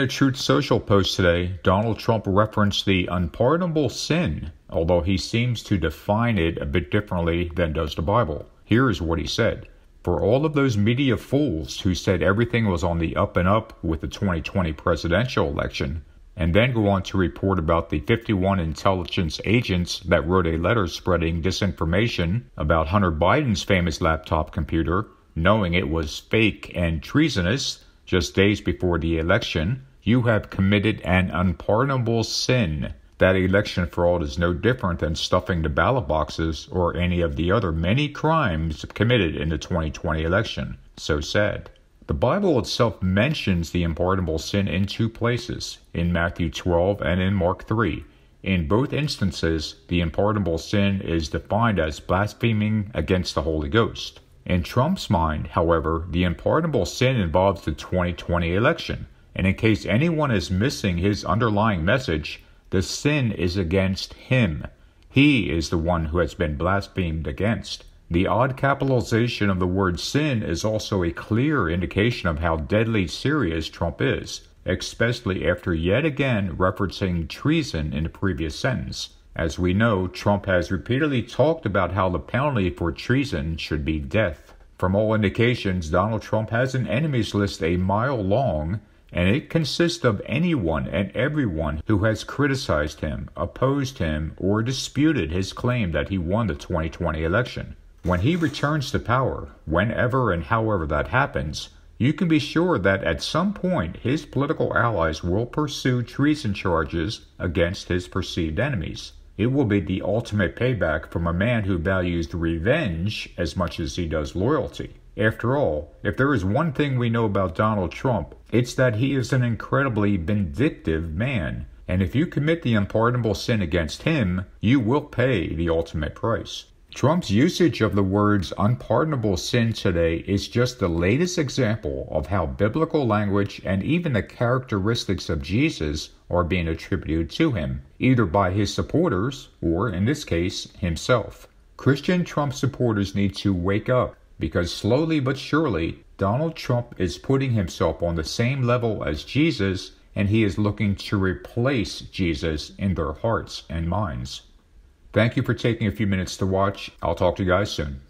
a Truth Social post today, Donald Trump referenced the unpardonable sin, although he seems to define it a bit differently than does the Bible. Here is what he said. For all of those media fools who said everything was on the up and up with the 2020 presidential election, and then go on to report about the 51 intelligence agents that wrote a letter spreading disinformation about Hunter Biden's famous laptop computer, knowing it was fake and treasonous just days before the election, you have committed an unpardonable sin. That election fraud is no different than stuffing the ballot boxes or any of the other many crimes committed in the 2020 election. So sad. The Bible itself mentions the unpardonable sin in two places, in Matthew 12 and in Mark 3. In both instances, the unpardonable sin is defined as blaspheming against the Holy Ghost. In Trump's mind, however, the unpardonable sin involves the 2020 election, and in case anyone is missing his underlying message, the sin is against him. He is the one who has been blasphemed against. The odd capitalization of the word sin is also a clear indication of how deadly serious Trump is, especially after yet again referencing treason in the previous sentence. As we know, Trump has repeatedly talked about how the penalty for treason should be death. From all indications, Donald Trump has an enemies list a mile long, and it consists of anyone and everyone who has criticized him, opposed him, or disputed his claim that he won the 2020 election. When he returns to power, whenever and however that happens, you can be sure that at some point his political allies will pursue treason charges against his perceived enemies. It will be the ultimate payback from a man who values revenge as much as he does loyalty. After all, if there is one thing we know about Donald Trump, it's that he is an incredibly vindictive man. And if you commit the unpardonable sin against him, you will pay the ultimate price. Trump's usage of the words unpardonable sin today is just the latest example of how biblical language and even the characteristics of Jesus are being attributed to him, either by his supporters or, in this case, himself. Christian Trump supporters need to wake up, because slowly but surely, Donald Trump is putting himself on the same level as Jesus, and he is looking to replace Jesus in their hearts and minds. Thank you for taking a few minutes to watch. I'll talk to you guys soon.